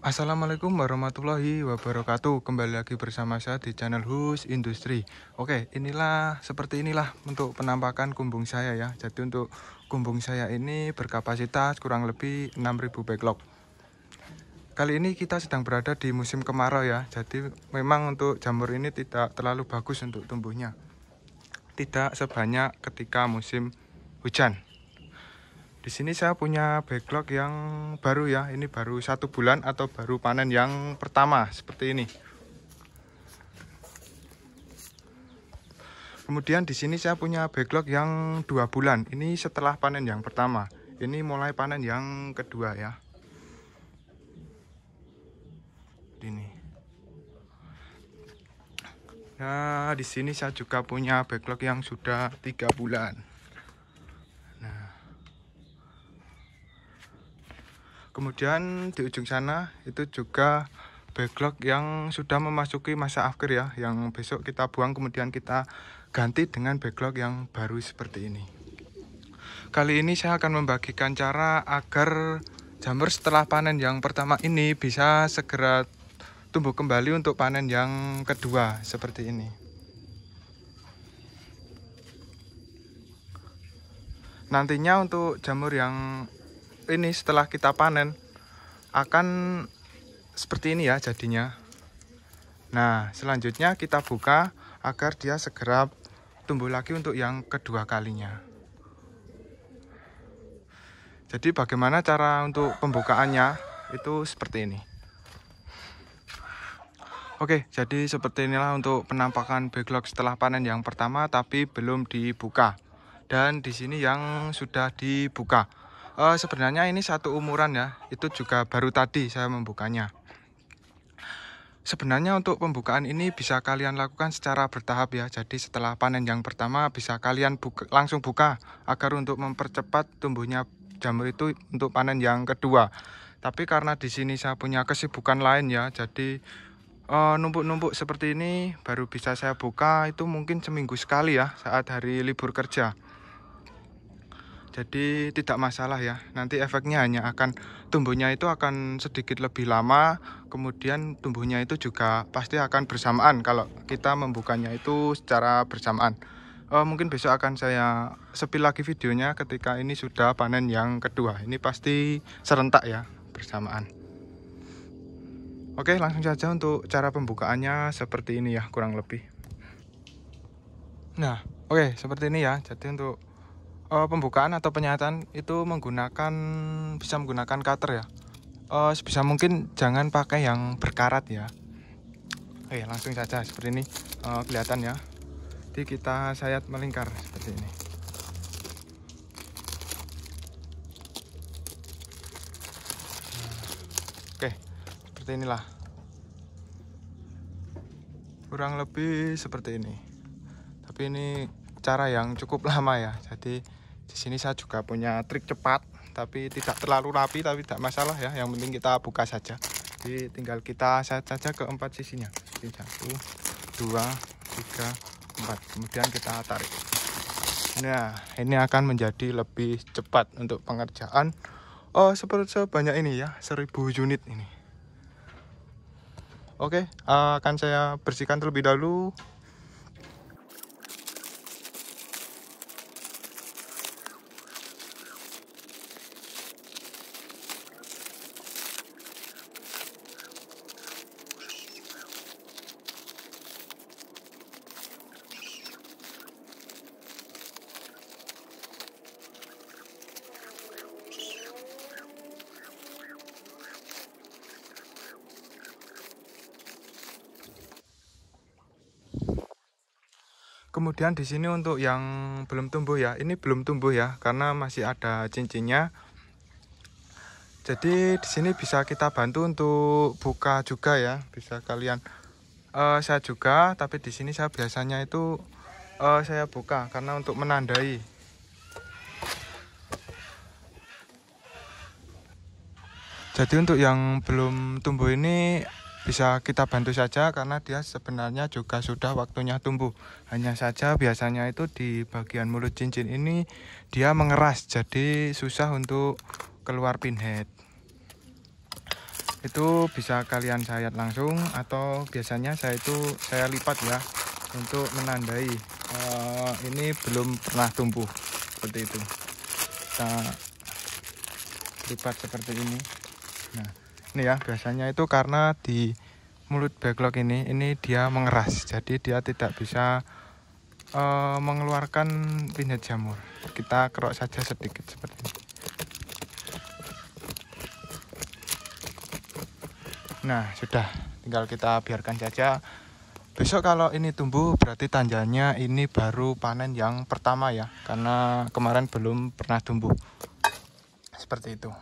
Assalamualaikum warahmatullahi wabarakatuh. Kembali lagi bersama saya di channel Hus Industri. Oke, seperti inilah untuk penampakan kumbung saya ya. Jadi untuk kumbung saya ini berkapasitas kurang lebih 6.000 backlog. Kali ini kita sedang berada di musim kemarau ya. Jadi memang untuk jamur ini tidak terlalu bagus untuk tumbuhnya. Tidak sebanyak ketika musim hujan. Di sini saya punya backlog yang baru ya. Ini baru 1 bulan atau baru panen yang pertama seperti ini. Kemudian di sini saya punya backlog yang 2 bulan. Ini setelah panen yang pertama. Ini mulai panen yang kedua ya. Ini. Nah, di sini saya juga punya backlog yang sudah 3 bulan. Kemudian di ujung sana itu juga backlog yang sudah memasuki masa akhir ya, yang besok kita buang kemudian kita ganti dengan backlog yang baru seperti ini. Kali ini saya akan membagikan cara agar jamur setelah panen yang pertama ini bisa segera tumbuh kembali untuk panen yang kedua seperti ini. Nantinya untuk jamur yang ini setelah kita panen akan seperti ini ya jadinya. Nah, selanjutnya kita buka agar dia segera tumbuh lagi untuk yang kedua kalinya. Jadi bagaimana cara untuk pembukaannya itu seperti ini. Oke, jadi seperti inilah untuk penampakan backlog setelah panen yang pertama tapi belum dibuka. Dan di sini yang sudah dibuka. Sebenarnya ini satu umuran ya, itu juga baru tadi saya membukanya. Sebenarnya untuk pembukaan ini bisa kalian lakukan secara bertahap ya. Jadi setelah panen yang pertama bisa kalian langsung buka agar untuk mempercepat tumbuhnya jamur itu untuk panen yang kedua. Tapi karena di sini saya punya kesibukan lain ya, jadi numpuk-numpuk seperti ini baru bisa saya buka itu mungkin seminggu sekali ya saat hari libur kerja. Jadi tidak masalah ya, nanti efeknya hanya akan tumbuhnya itu akan sedikit lebih lama, kemudian tumbuhnya itu juga pasti akan bersamaan kalau kita membukanya itu secara bersamaan. Mungkin besok akan saya spill lagi videonya ketika ini sudah panen yang kedua. Ini pasti serentak ya, bersamaan. Oke, langsung saja untuk cara pembukaannya seperti ini ya, kurang lebih. Nah, oke, seperti ini ya. Jadi untuk pembukaan atau penyataan itu bisa menggunakan cutter ya. Sebisa mungkin jangan pakai yang berkarat ya. Oke, langsung saja seperti ini kelihatan ya. Jadi kita sayat melingkar seperti ini. Oke, seperti inilah. Kurang lebih seperti ini. Tapi ini cara yang cukup lama ya. Jadi di sini saya juga punya trik cepat, tapi tidak terlalu rapi, tapi tidak masalah ya. Yang penting kita buka saja. Jadi tinggal kita sayat saja ke 4 sisinya. Jadi 1, 2, 3, 4. Kemudian kita tarik. Nah, ini akan menjadi lebih cepat untuk pengerjaan. Seperti sebanyak ini ya, 1000 unit ini. Oke, akan saya bersihkan terlebih dahulu. Kemudian di sini untuk yang belum tumbuh ya, ini belum tumbuh ya karena masih ada cincinnya. Jadi di sini bisa kita bantu untuk buka juga ya, bisa kalian. Saya juga, tapi di sini saya biasanya itu saya buka karena untuk menandai. Jadi untuk yang belum tumbuh ini bisa kita bantu saja karena dia sebenarnya juga sudah waktunya tumbuh. Hanya saja biasanya itu di bagian mulut cincin ini dia mengeras, jadi susah untuk keluar pinhead. itu bisa kalian sayat langsung, atau biasanya saya lipat ya untuk menandai ini belum pernah tumbuh seperti itu. Kita lipat seperti ini. Nah, ini ya biasanya itu karena di mulut backlog ini dia mengeras, jadi dia tidak bisa mengeluarkan pindah jamur. Kita kerok saja sedikit seperti ini. Nah, sudah, tinggal kita biarkan saja. Besok kalau ini tumbuh berarti tandanya ini baru panen yang pertama ya, karena kemarin belum pernah tumbuh. Seperti itu.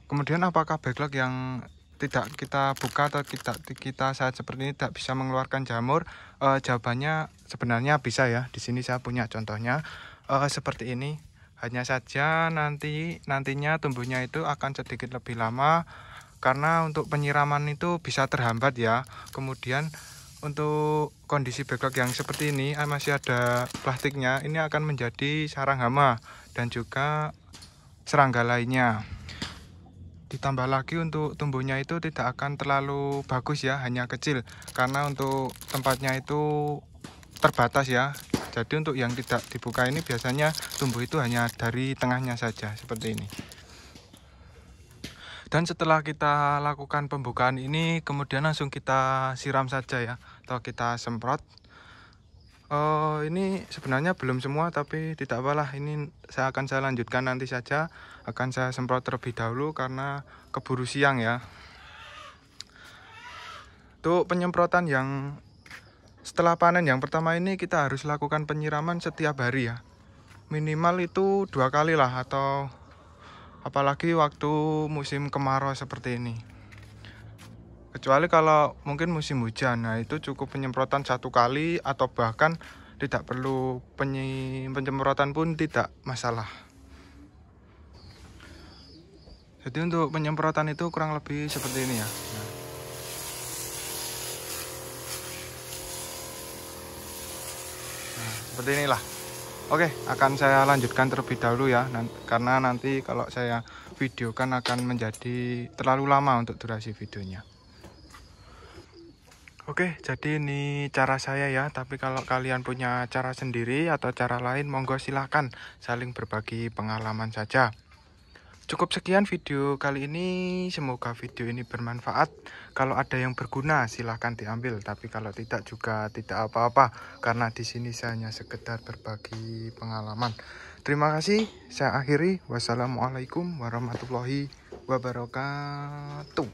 Kemudian apakah backlog yang tidak kita buka atau kita saat seperti ini tidak bisa mengeluarkan jamur? Jawabannya sebenarnya bisa ya. Di sini saya punya contohnya seperti ini. Hanya saja nantinya tumbuhnya itu akan sedikit lebih lama karena untuk penyiraman itu bisa terhambat ya. Kemudian untuk kondisi backlog yang seperti ini masih ada plastiknya, ini akan menjadi sarang hama dan juga serangga lainnya. Ditambah lagi untuk tumbuhnya itu tidak akan terlalu bagus ya, hanya kecil karena untuk tempatnya itu terbatas ya. Jadi untuk yang tidak dibuka ini biasanya tumbuh itu hanya dari tengahnya saja seperti ini. Dan setelah kita lakukan pembukaan ini, kemudian langsung kita siram saja ya, atau kita semprot. Ini sebenarnya belum semua, tapi tidak apalah, ini saya lanjutkan nanti saja. Akan saya semprot terlebih dahulu karena keburu siang ya. Untuk penyemprotan yang setelah panen yang pertama ini kita harus lakukan penyiraman setiap hari ya. Minimal itu 2 kali lah, atau apalagi waktu musim kemarau seperti ini. Kecuali kalau mungkin musim hujan, nah itu cukup penyemprotan 1 kali atau bahkan tidak perlu penyemprotan pun tidak masalah. Jadi untuk penyemprotan itu kurang lebih seperti ini ya. Nah, seperti inilah. Oke, akan saya lanjutkan terlebih dahulu ya, karena nanti kalau saya videokan akan menjadi terlalu lama untuk durasi videonya. Oke, jadi ini cara saya ya, tapi kalau kalian punya cara sendiri atau cara lain, monggo silahkan saling berbagi pengalaman saja. Cukup sekian video kali ini, semoga video ini bermanfaat. Kalau ada yang berguna silahkan diambil, tapi kalau tidak juga tidak apa-apa, karena di sini saya hanya sekedar berbagi pengalaman. Terima kasih, saya akhiri. Wassalamualaikum warahmatullahi wabarakatuh.